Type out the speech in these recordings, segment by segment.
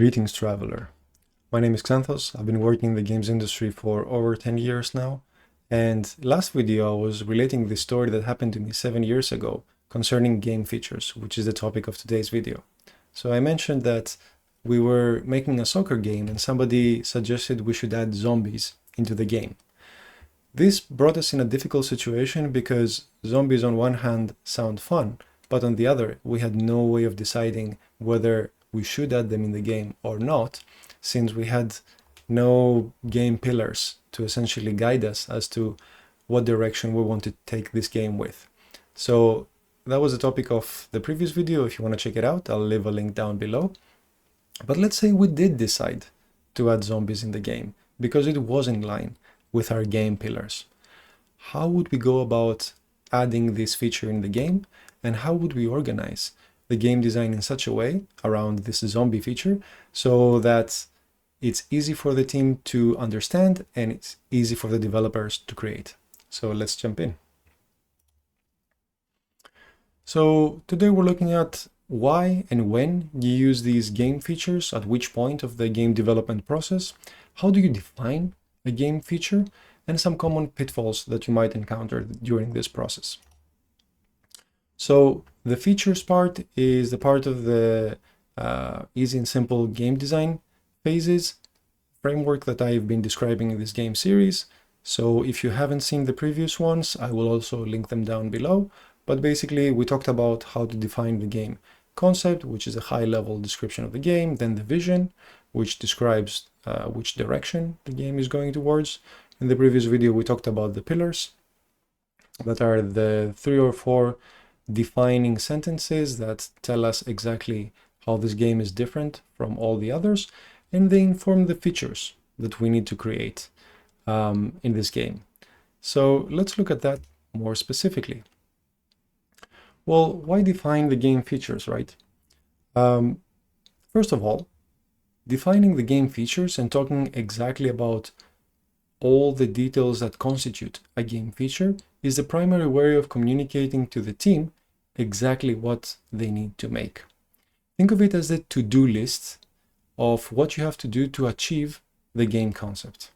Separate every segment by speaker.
Speaker 1: Greetings, traveler. My name is Xanthos. I've been working in the games industry for over 10 years now. And last video, I was relating the story that happened to me 7 years ago concerning game features, which is the topic of today's video. So I mentioned that we were making a soccer game and somebody suggested we should add zombies into the game. This brought us in a difficult situation because zombies on one hand sound fun, but on the other, we had no way of deciding whether we should add them in the game or not, since we had no game pillars to essentially guide us as to what direction we want to take this game with. So that was the topic of the previous video. If you want to check it out, I'll leave a link down below. But let's say we did decide to add zombies in the game because it was in line with our game pillars. How would we go about adding this feature in the game, and how would we organize the game design in such a way around this zombie feature so that it's easy for the team to understand and it's easy for the developers to create? So let's jump in. So today we're looking at why and when you use these game features, at which point of the game development process, how do you define a game feature, and some common pitfalls that you might encounter during this process. So the features part is the part of the easy and simple game design phases framework that I've been describing in this game series. So if you haven't seen the previous ones, I will also link them down below. But basically, we talked about how to define the game concept, which is a high-level description of the game, then the vision, which describes which direction the game is going towards. In the previous video, we talked about the pillars, that are the 3 or 4 defining sentences that tell us exactly how this game is different from all the others, and they inform the features that we need to create in this game. So let's look at that more specifically. Well, why define the game features, right? First of all, defining the game features and talking exactly about all the details that constitute a game feature is the primary way of communicating to the team exactly what they need to make. Think of it as the to-do list of what you have to do to achieve the game concept.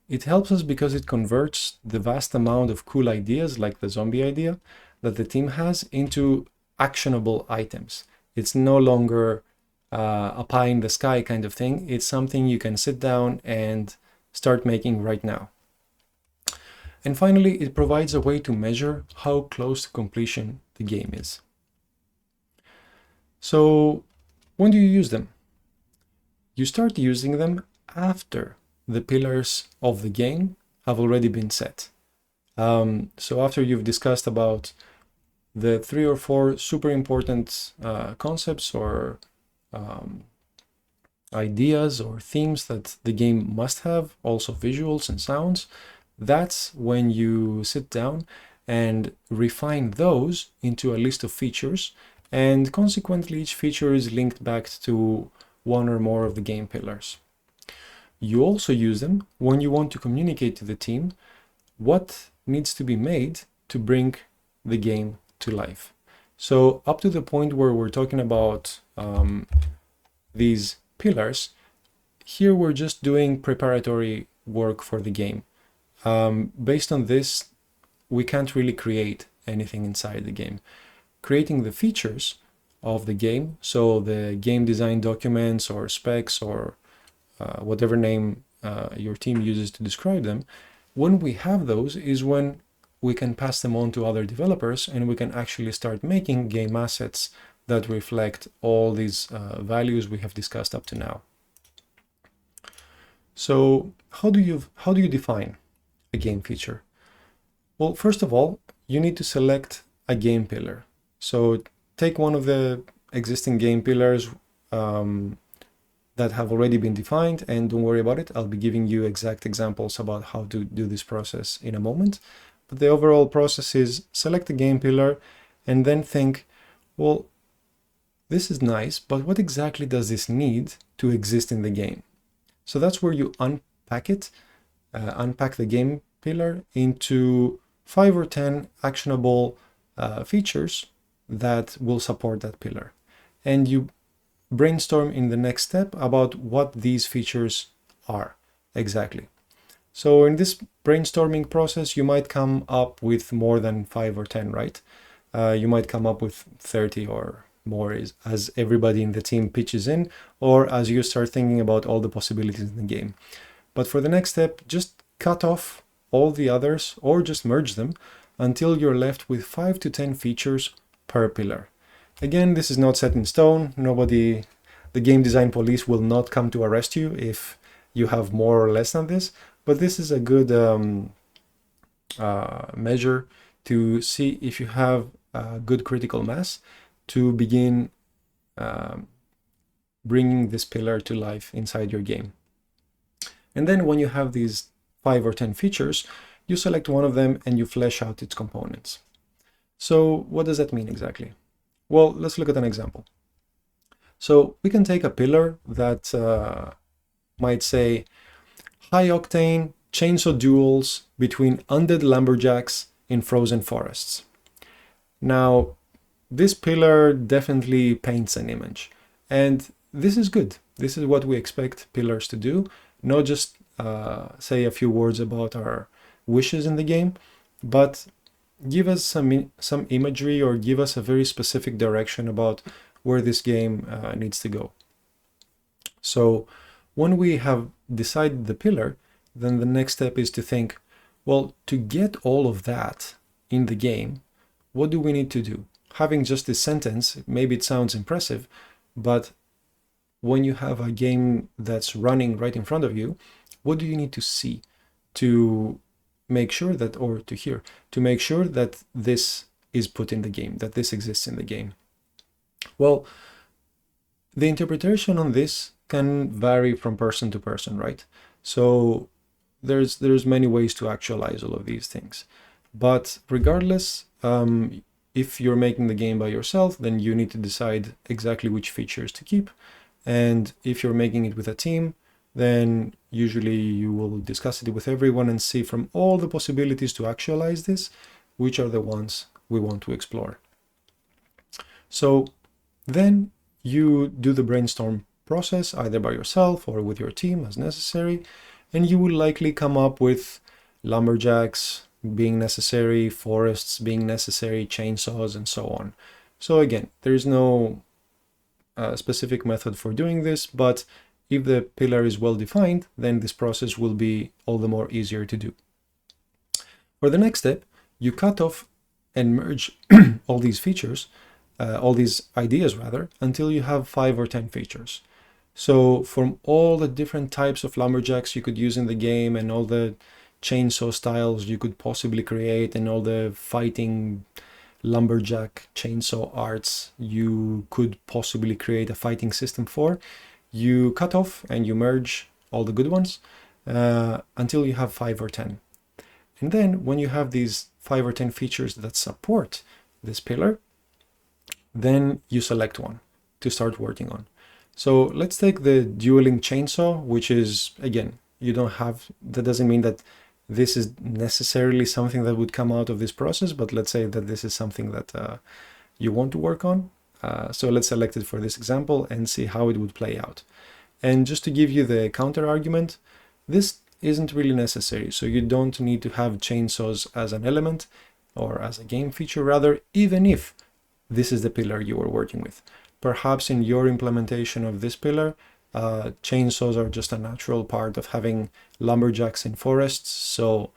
Speaker 1: It helps us because it converts the vast amount of cool ideas, like the zombie idea, that the team has into actionable items. It's no longer a pie in the sky kind of thing. It's something you can sit down and start making right now. And finally, it provides a way to measure how close to completion the game is. So when do you use them? You start using them after the pillars of the game have already been set. So after you've discussed about the 3 or 4 super important concepts or ideas or themes that the game must have, also visuals and sounds, that's when you sit down and refine those into a list of features, and consequently each feature is linked back to one or more of the game pillars. You also use them when you want to communicate to the team what needs to be made to bring the game to life. So up to the point where we're talking about these pillars, here we're just doing preparatory work for the game. Based on this, we can't really create anything inside the game. Creating the features of the game, so the game design documents or specs or whatever name your team uses to describe them, when we have those is when we can pass them on to other developers and we can actually start making game assets that reflect all these values we have discussed up to now. So how do you define a game feature? Well, first of all, you need to select a game pillar. So take one of the existing game pillars that have already been defined, and don't worry about it. I'll be giving you exact examples about how to do this process in a moment. But the overall process is select a game pillar and then think, well, this is nice, but what exactly does this need to exist in the game? So that's where you unpack it, unpack the game pillar into 5 or 10 actionable features that will support that pillar. And you brainstorm in the next step about what these features are exactly. So in this brainstorming process, you might come up with more than 5 or 10, right? You might come up with 30 or more as everybody in the team pitches in, or as you start thinking about all the possibilities in the game. But for the next step, just cut off all the others or just merge them until you're left with 5 to 10 features per pillar. Again, this is not set in stone. Nobody, the game design police will not come to arrest you if you have more or less than this, but this is a good measure to see if you have a good critical mass to begin bringing this pillar to life inside your game. And then when you have these 5 or 10 features, you select one of them and you flesh out its components. So what does that mean exactly? Well, let's look at an example. So we can take a pillar that might say high octane chainsaw duels between undead lumberjacks in frozen forests. Now, this pillar definitely paints an image, and this is good. This is what we expect pillars to do, not just say a few words about our wishes in the game, but give us some imagery or give us a very specific direction about where this game needs to go. So when we have decided the pillar, then the next step is to think, well, to get all of that in the game, what do we need to do? Having just this sentence, maybe it sounds impressive, but when you have a game that's running right in front of you, what do you need to see to make sure that, or to hear, to make sure that this is put in the game, that this exists in the game? Well, the interpretation on this can vary from person to person, right? So there's many ways to actualize all of these things. But regardless, if you're making the game by yourself, then you need to decide exactly which features to keep. And if you're making it with a team, then usually you will discuss it with everyone and see from all the possibilities to actualize this, which are the ones we want to explore. So then you do the brainstorm process either by yourself or with your team as necessary, and you will likely come up with lumberjacks being necessary, forests being necessary, chainsaws, and so on. So again, there is no specific method for doing this, but if the pillar is well defined, then this process will be all the more easier to do. For the next step, you cut off and merge all these features, all these ideas rather, until you have 5 or 10 features. So from all the different types of lumberjacks you could use in the game and all the chainsaw styles you could possibly create and all the fighting lumberjack chainsaw arts you could possibly create a fighting system for, you cut off and you merge all the good ones until you have 5 or 10. And then when you have these 5 or 10 features that support this pillar, then you select one to start working on. So let's take the dueling chainsaw, which is, again, you don't have, that doesn't mean that this is necessarily something that would come out of this process, but let's say that this is something that you want to work on. So let's select it for this example and see how it would play out. And just to give you the counter argument, this isn't really necessary. So you don't need to have chainsaws as an element or as a game feature rather, even if this is the pillar you are working with. Perhaps in your implementation of this pillar, chainsaws are just a natural part of having lumberjacks in forests, so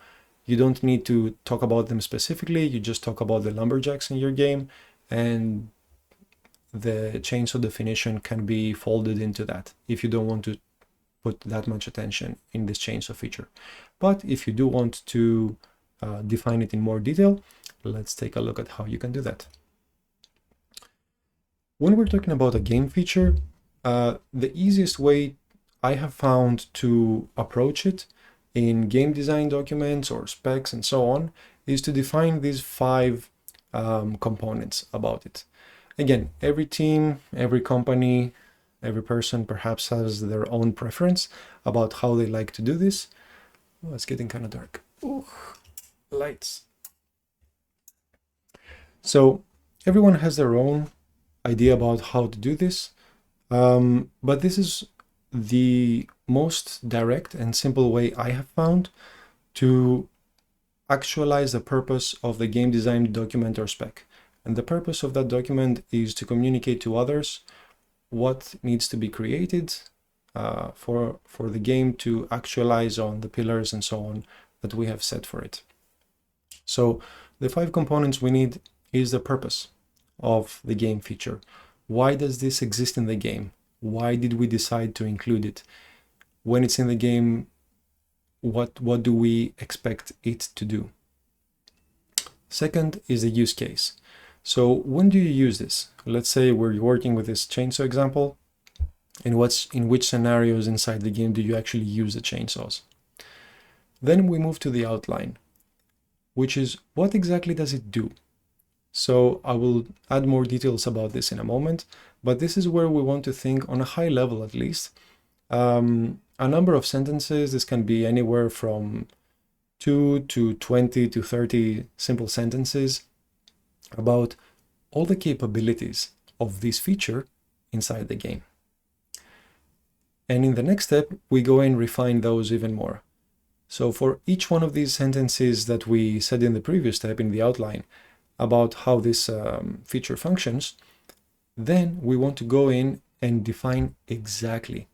Speaker 1: you don't need to talk about them specifically, you just talk about the lumberjacks in your game, and the chainsaw definition can be folded into that if you don't want to put that much attention in this chainsaw feature. But if you do want to define it in more detail, let's take a look at how you can do that. When we're talking about a game feature, the easiest way I have found to approach it in game design documents or specs and so on is to define these 5 components about it. Again, every team, every company, every person perhaps has their own preference about how they like to do this. Oh, it's getting kind of dark. Ooh, lights. So everyone has their own idea about how to do this. But this is the most direct and simple way I have found to actualize the purpose of the game design document or spec. And the purpose of that document is to communicate to others what needs to be created for the game to actualize on the pillars and so on that we have set for it. So the 5 components we need is the purpose of the game feature. Why does this exist in the game? Why did we decide to include it? When it's in the game, what do we expect it to do? Second is the use case. So when do you use this? Let's say we're working with this chainsaw example, and in which scenarios inside the game do you actually use the chainsaws? Then we move to the outline, which is what exactly does it do? So I will add more details about this in a moment, but this is where we want to think on a high level at least. A number of sentences, this can be anywhere from 2 to 20 to 30 simple sentences about all the capabilities of this feature inside the game. And in the next step, we go and refine those even more. So for each one of these sentences that we said in the previous step in the outline about how this feature functions, then we want to go in and define exactly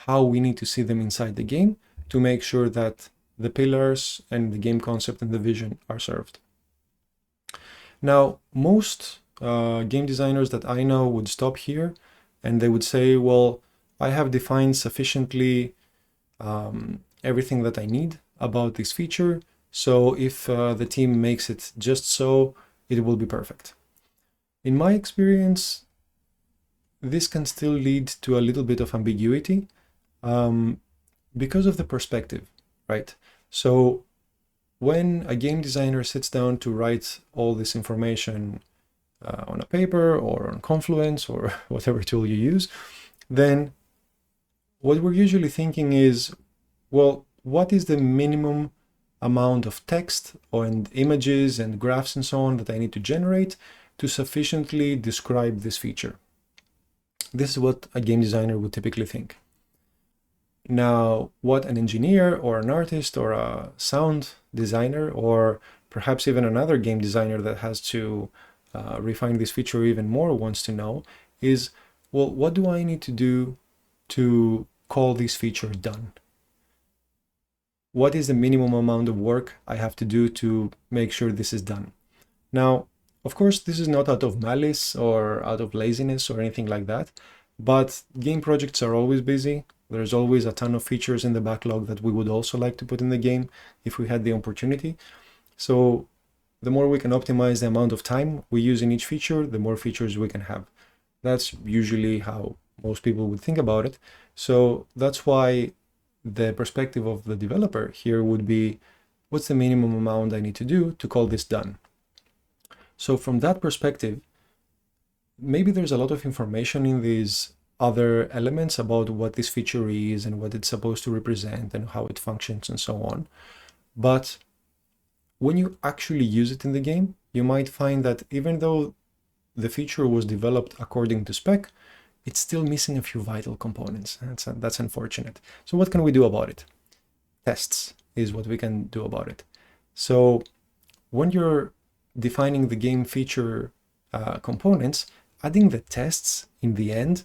Speaker 1: how we need to see them inside the game to make sure that the pillars and the game concept and the vision are served. Now, most game designers that I know would stop here and they would say, well, I have defined sufficiently everything that I need about this feature, so if the team makes it just so, it will be perfect. In my experience, this can still lead to a little bit of ambiguity because of the perspective, right? So when a game designer sits down to write all this information on a paper or on Confluence or whatever tool you use, then what we're usually thinking is, well, what is the minimum amount of text and images and graphs and so on that I need to generate to sufficiently describe this feature? This is what a game designer would typically think. Now, what an engineer or an artist or a sound designer or perhaps even another game designer that has to refine this feature even more wants to know is, well, what do I need to do to call this feature done? What is the minimum amount of work I have to do to make sure this is done? Now, of course, this is not out of malice or out of laziness or anything like that, but game projects are always busy. There's always a ton of features in the backlog that we would also like to put in the game if we had the opportunity. So the more we can optimize the amount of time we use in each feature, the more features we can have. That's usually how most people would think about it. So that's why the perspective of the developer here would be, what's the minimum amount I need to do to call this done? So from that perspective, maybe there's a lot of information in these other elements about what this feature is and what it's supposed to represent and how it functions and so on. But when you actually use it in the game, you might find that even though the feature was developed according to spec, it's still missing a few vital components. That's unfortunate. So what can we do about it? Tests is what we can do about it. So when you're defining the game feature components, adding the tests in the end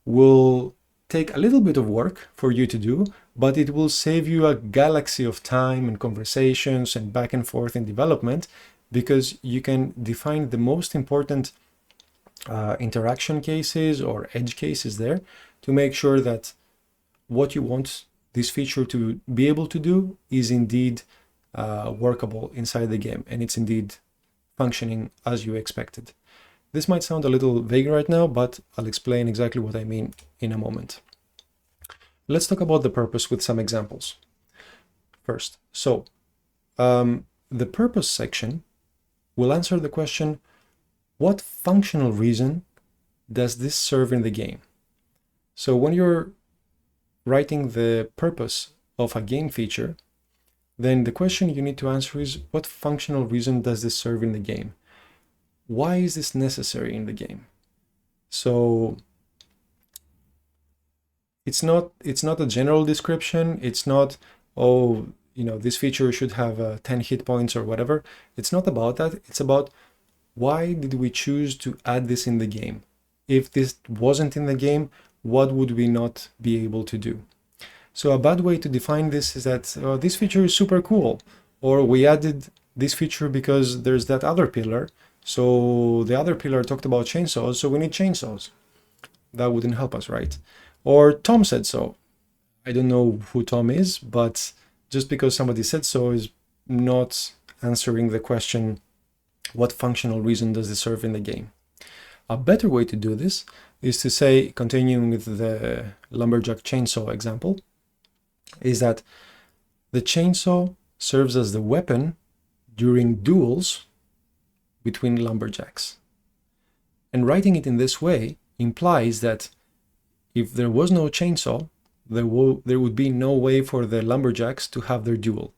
Speaker 1: will take a little bit of work for you to do, but it will save you a galaxy of time and conversations and back and forth in development, because you can define the most important interaction cases or edge cases there to make sure that what you want this feature to be able to do is indeed workable inside the game, and it's indeed functioning as you expected. This might sound a little vague right now, but I'll explain exactly what I mean in a moment. Let's talk about the purpose with some examples. First, so the purpose section will answer the question, what functional reason does this serve in the game? So when you're writing the purpose of a game feature, then the question you need to answer is, what functional reason does this serve in the game? Why is this necessary in the game? So it's not a general description. It's not, oh, this feature should have 10 hit points or whatever. It's not about that. It's about why did we choose to add this in the game? If this wasn't in the game, what would we not be able to do? So a bad way to define this is that this feature is super cool, or we added this feature because there's that other pillar. So the other pillar talked about chainsaws, so we need chainsaws. That wouldn't help us, right? Or Tom said so. I don't know who Tom is, but just because somebody said so is not answering the question, what functional reason does this serve in the game? A better way to do this is to say, continuing with the lumberjack chainsaw example, is that the chainsaw serves as the weapon during duels between lumberjacks. And writing it in this way implies that if there was no chainsaw, there would be no way for the lumberjacks to have their duel.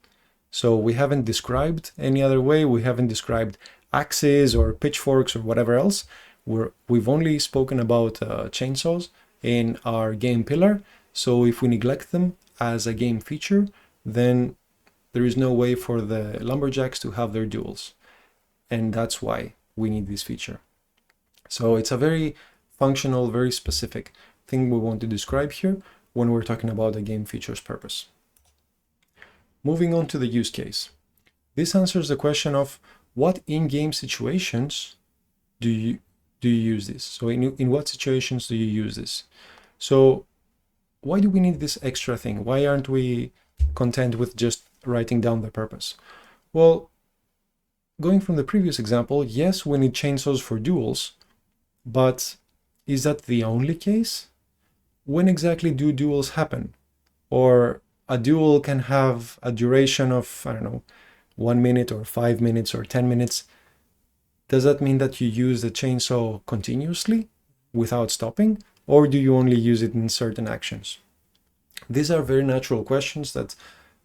Speaker 1: So we haven't described any other way. We haven't described axes or pitchforks or whatever else. We've only spoken about chainsaws in our game pillar. So if we neglect them as a game feature, then there is no way for the lumberjacks to have their duels. And that's why we need this feature. So it's a very functional, very specific thing we want to describe here when we're talking about the game feature's purpose. Moving on to the use case. This answers the question of what in-game situations do you use this? So in what situations do you use this? So why do we need this extra thing? Why aren't we content with just writing down the purpose? Well, going from the previous example, yes, we need chainsaws for duels, but is that the only case? When exactly do duels happen? Or a duel can have a duration of, I don't know, 1 minute or 5 minutes or 10 minutes. Does that mean that you use the chainsaw continuously without stopping? Or do you only use it in certain actions? These are very natural questions that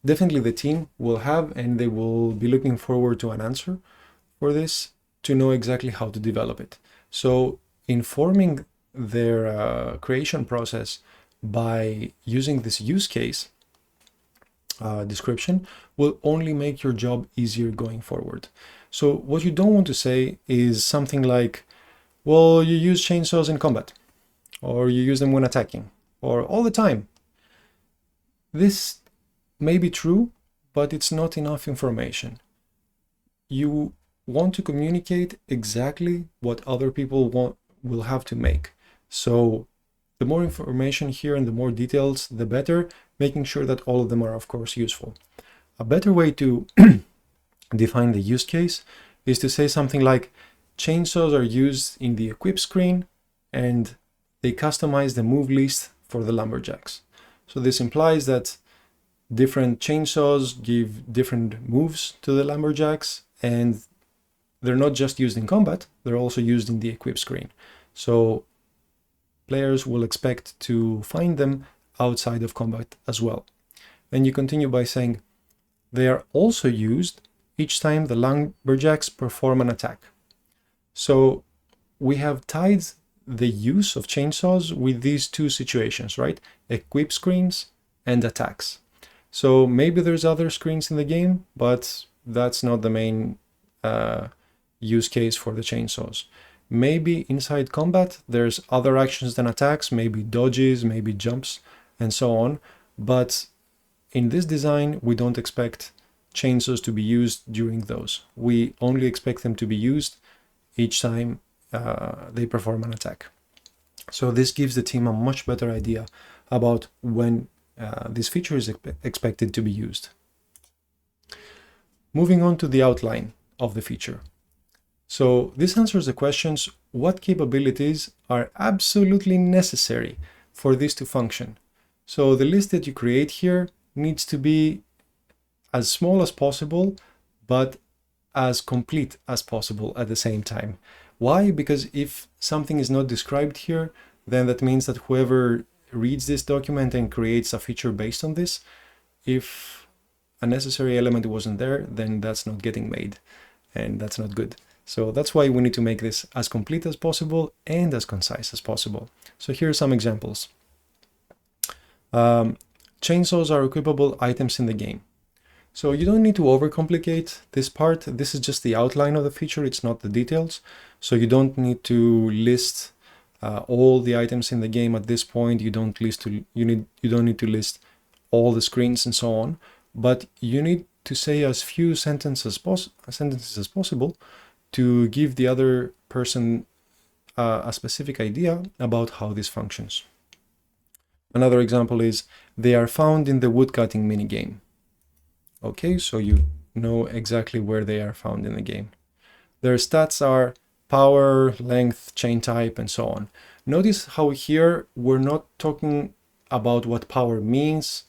Speaker 1: definitely the team will have, and they will be looking forward to an answer for this to know exactly how to develop it. So informing their creation process by using this use case description will only make your job easier going forward. So what you don't want to say is something like, well, you use chainsaws in combat, or you use them when attacking, or all the time. This may be true, but it's not enough information. You want to communicate exactly what other people will have to make. So the more information here and the more details, the better, making sure that all of them are, of course, useful. A better way to define the use case is to say something like, chainsaws are used in the equip screen and they customize the move list for the lumberjacks. So this implies that different chainsaws give different moves to the lumberjacks, and they're not just used in combat, they're also used in the equip screen. So players will expect to find them outside of combat as well. Then you continue by saying, they are also used each time the lumberjacks perform an attack. So we have tied the use of chainsaws with these two situations, right? Equip screens and attacks. So maybe there's other screens in the game, but that's not the main use case for the chainsaws. Maybe inside combat, there's other actions than attacks, maybe dodges, maybe jumps, and so on. But in this design, we don't expect chainsaws to be used during those. We only expect them to be used each time they perform an attack. So this gives the team a much better idea about when this feature is expected to be used. Moving on to the outline of the feature. So this answers the questions, what capabilities are absolutely necessary for this to function? So the list that you create here needs to be as small as possible, but as complete as possible at the same time. Why? Because if something is not described here, then that means that whoever reads this document and creates a feature based on this, if a necessary element wasn't there, then that's not getting made, and that's not good. So that's why we need to make this as complete as possible and as concise as possible. So here are some examples. Chainsaws are equipable items in the game. So you don't need to overcomplicate this part. This is just the outline of the feature. It's not the details. So you don't need to list all the items in the game at this point. You don't need to list all the screens and so on. But you need to say as few sentences as possible to give the other person a specific idea about how this functions. Another example is they are found in the woodcutting minigame. Okay, so you know exactly where they are found in the game. Their stats are power, length, chain type, and so on. Notice how here we're not talking about what power means,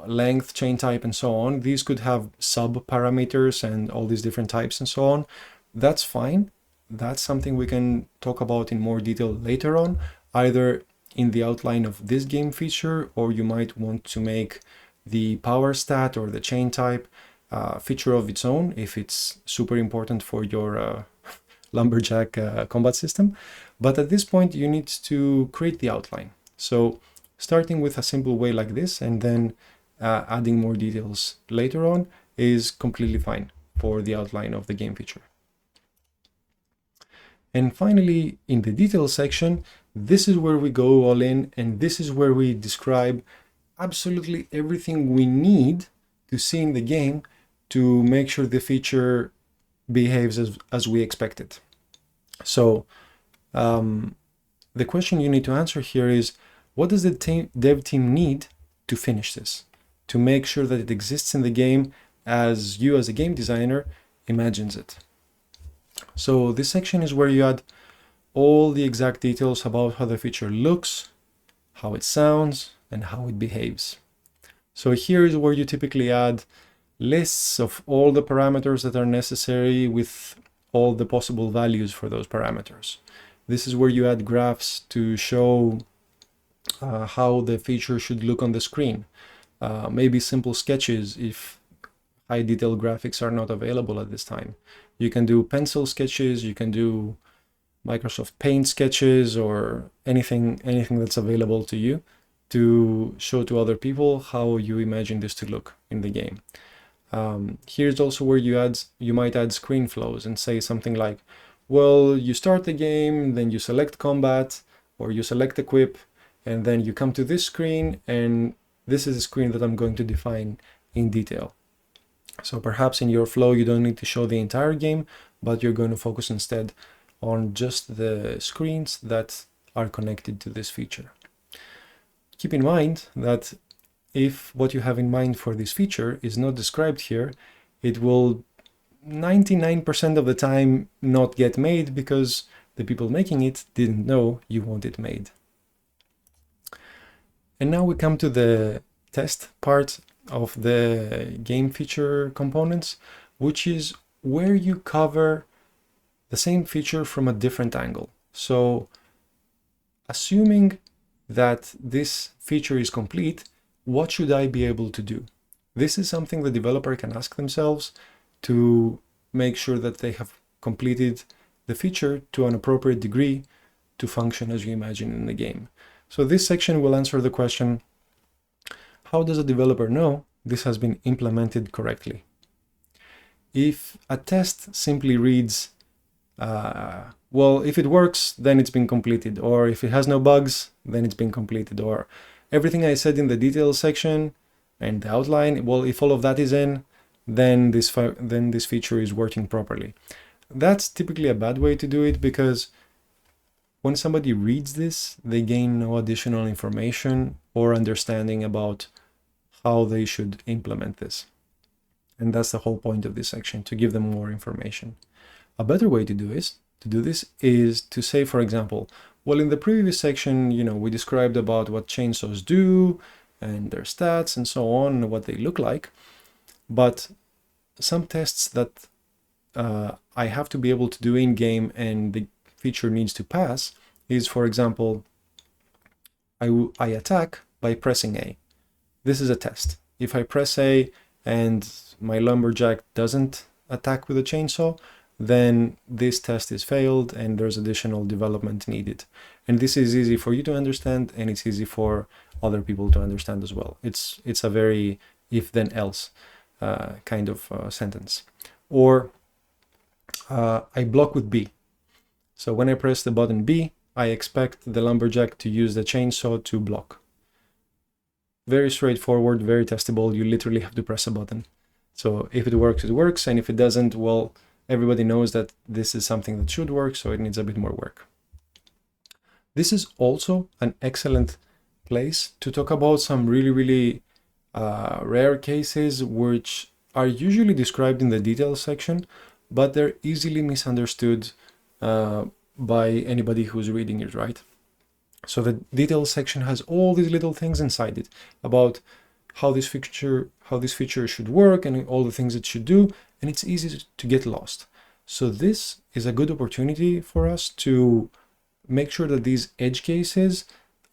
Speaker 1: length, chain type, and so on. These could have sub-parameters and all these different types and so on. That's fine. That's something we can talk about in more detail later on, either in the outline of this game feature, or you might want to make the power stat or the chain type feature of its own if it's super important for your lumberjack combat system. But at this point, you need to create the outline. So starting with a simple way like this and then adding more details later on is completely fine for the outline of the game feature. And finally, in the details section, this is where we go all in, and this is where we describe absolutely everything we need to see in the game to make sure the feature behaves as we expect it. So the question you need to answer here is, what does the dev team need to finish this, to make sure that it exists in the game as you as a game designer imagines it? So this section is where you add all the exact details about how the feature looks, how it sounds, and how it behaves. So here is where you typically add lists of all the parameters that are necessary with all the possible values for those parameters. This is where you add graphs to show how the feature should look on the screen. Maybe simple sketches if high detail graphics are not available at this time. You can do pencil sketches, you can do Microsoft Paint sketches, or anything that's available to you to show to other people how you imagine this to look in the game. Here's also where you might add screen flows and say something like, well, you start the game, then you select combat, or you select equip, and then you come to this screen, and this is a screen that I'm going to define in detail. So perhaps in your flow, you don't need to show the entire game, but you're going to focus instead on just the screens that are connected to this feature. Keep in mind that if what you have in mind for this feature is not described here, it will 99% of the time not get made because the people making it didn't know you want it made. And now we come to the test part of the game feature components, which is where you cover the same feature from a different angle. So assuming that this feature is complete, what should I be able to do? This is something the developer can ask themselves to make sure that they have completed the feature to an appropriate degree to function as you imagine in the game. So this section will answer the question, how does a developer know this has been implemented correctly? If a test simply reads, well, if it works, then it's been completed, or if it has no bugs, then it's been completed, or everything I said in the details section and the outline, well, if all of that is in, then this feature is working properly. That's typically a bad way to do it, because when somebody reads this, they gain no additional information or understanding about how they should implement this. And that's the whole point of this section, to give them more information. A better way to do this is to say, for example, well, in the previous section, we described about what chainsaws do and their stats and so on, and what they look like. But some tests that I have to be able to do in game and the feature needs to pass is, for example, I attack by pressing A. This is a test. If I press A and my lumberjack doesn't attack with a chainsaw, then this test is failed and there's additional development needed. And this is easy for you to understand, and it's easy for other people to understand as well. It's a very if then else kind of sentence. Or I block with B. So when I press the button B, I expect the lumberjack to use the chainsaw to block. Very straightforward, very testable. You literally have to press a button. So if it works, it works. And if it doesn't, well, everybody knows that this is something that should work, so it needs a bit more work. This is also an excellent place to talk about some really rare cases which are usually described in the details section, but they're easily misunderstood by anybody who's reading it, right? So the details section has all these little things inside it about how this feature should work and all the things it should do, and it's easy to get lost. So this is a good opportunity for us to make sure that these edge cases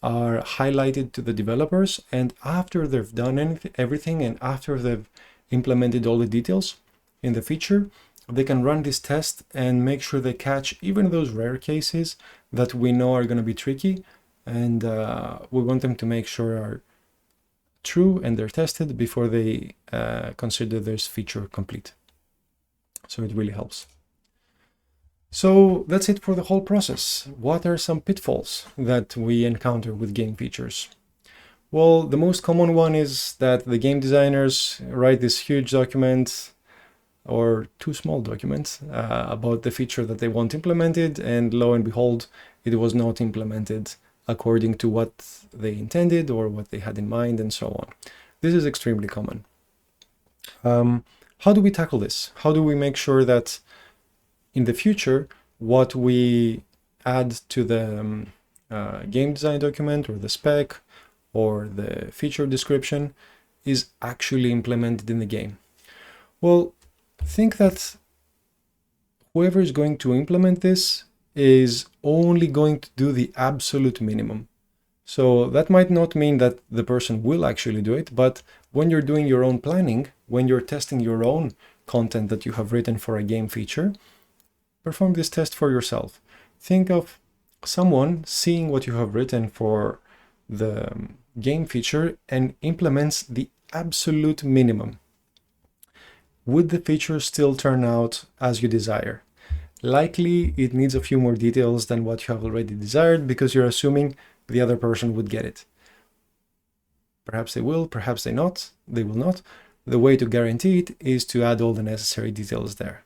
Speaker 1: are highlighted to the developers, and after they've done everything and after they've implemented all the details in the feature, they can run this test and make sure they catch even those rare cases that we know are going to be tricky, and we want them to make sure are true and they're tested before they consider this feature complete. So it really helps. So that's it for the whole process. What are some pitfalls that we encounter with game features? Well, the most common one is that the game designers write this huge document or two small documents about the feature that they want implemented, and lo and behold, it was not implemented according to what they intended or what they had in mind, and so on. This is extremely common. How do we tackle this? How do we make sure that in the future, what we add to the game design document or the spec or the feature description is actually implemented in the game? Well, think that whoever is going to implement this is only going to do the absolute minimum. So that might not mean that the person will actually do it, but when you're doing your own planning, when you're testing your own content that you have written for a game feature, perform this test for yourself. Think of someone seeing what you have written for the game feature and implements the absolute minimum. Would the feature still turn out as you desire? Likely it needs a few more details than what you have already desired because you're assuming the other person would get it. Perhaps they will, perhaps they will not. The way to guarantee it is to add all the necessary details there.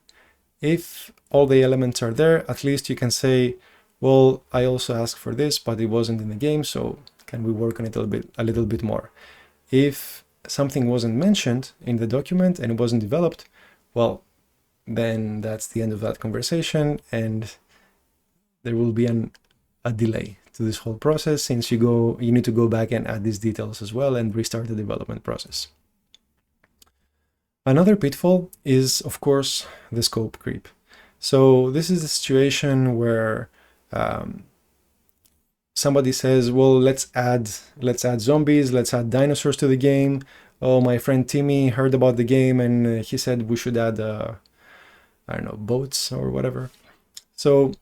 Speaker 1: If all the elements are there, at least you can say, well, I also asked for this, but it wasn't in the game, so can we work on it a little bit more? If something wasn't mentioned in the document and it wasn't developed, well, then that's the end of that conversation, and there will be a delay to this whole process, since you need to go back and add these details as well and restart the development process. Another pitfall is, of course, the scope creep. So this is a situation where somebody says, well, let's add zombies, let's add dinosaurs to the game. Oh, my friend Timmy heard about the game and he said we should add, I don't know, boats or whatever. So,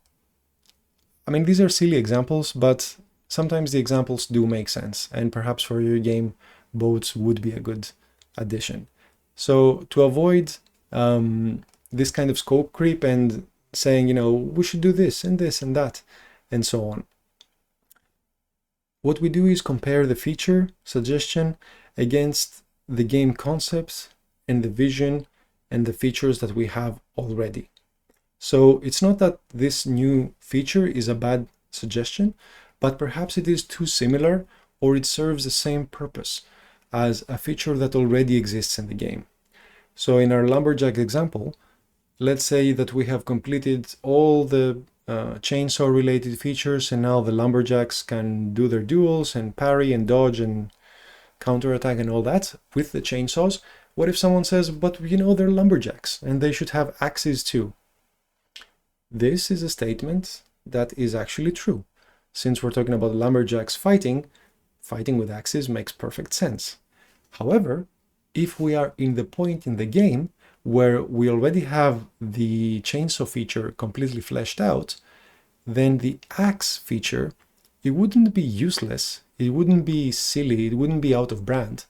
Speaker 1: I mean, these are silly examples, but sometimes the examples do make sense. And perhaps for your game, boats would be a good addition. So to avoid this kind of scope creep and saying, we should do this and that, and so on, what we do is compare the feature suggestion against the game concepts and the vision and the features that we have already. So it's not that this new feature is a bad suggestion, but perhaps it is too similar, or it serves the same purpose as a feature that already exists in the game. So in our lumberjack example, let's say that we have completed all the chainsaw related features, and now the lumberjacks can do their duels and parry and dodge and counterattack and all that with the chainsaws. What if someone says, but they're lumberjacks and they should have axes too? This is a statement that is actually true. Since we're talking about lumberjacks fighting with axes makes perfect sense. However, if we are in the point in the game where we already have the chainsaw feature completely fleshed out, then the axe feature, it wouldn't be useless it wouldn't be silly, it wouldn't be out of brand,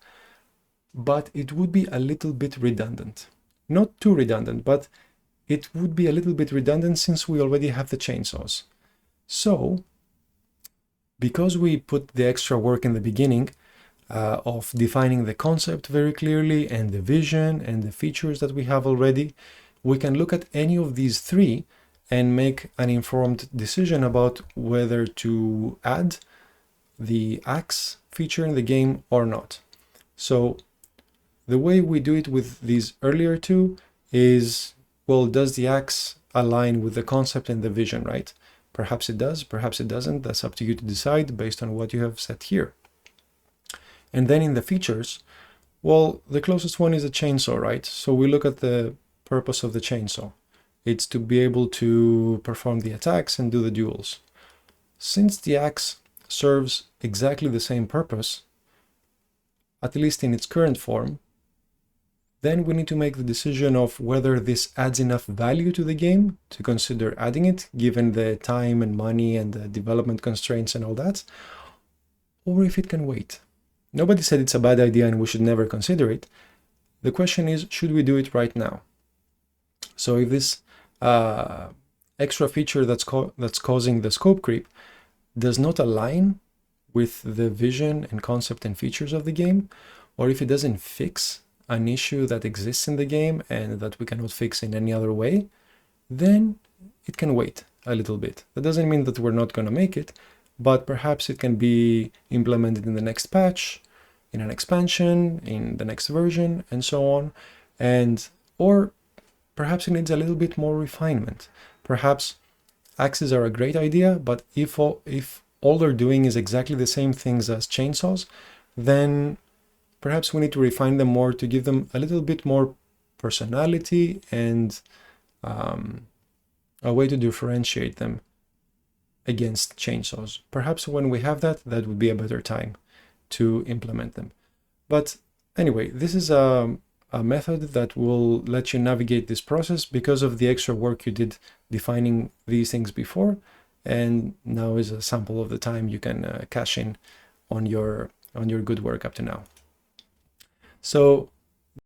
Speaker 1: but it would be a little bit redundant. Not too redundant, but it would be a little bit redundant since we already have the chainsaws. So, because we put the extra work in the beginning of defining the concept very clearly and the vision and the features that we have already, we can look at any of these three and make an informed decision about whether to add the axe feature in the game or not. So the way we do it with these earlier two is, well, does the axe align with the concept and the vision, right? Perhaps it does, perhaps it doesn't. That's up to you to decide based on what you have set here. And then in the features, well, the closest one is a chainsaw, right? So we look at the purpose of the chainsaw. It's to be able to perform the attacks and do the duels. Since the axe serves exactly the same purpose, at least in its current form, then we need to make the decision of whether this adds enough value to the game to consider adding it, given the time and money and the development constraints and all that, or if it can wait. Nobody said it's a bad idea and we should never consider it. The question is, should we do it right now? So if this extra feature that's causing the scope creep does not align with the vision and concept and features of the game, or if it doesn't fix an issue that exists in the game and that we cannot fix in any other way, then it can wait a little bit. That doesn't mean that we're not going to make it, but perhaps it can be implemented in the next patch, in an expansion, in the next version, and so on. Or perhaps it needs a little bit more refinement. Perhaps axes are a great idea, but if all they're doing is exactly the same things as chainsaws, then perhaps we need to refine them more to give them a little bit more personality and a way to differentiate them against chainsaws. Perhaps when we have that, that would be a better time to implement them. But anyway, this is a method that will let you navigate this process because of the extra work you did defining these things before, and now is a sample of the time you can cash in on your good work up to now. So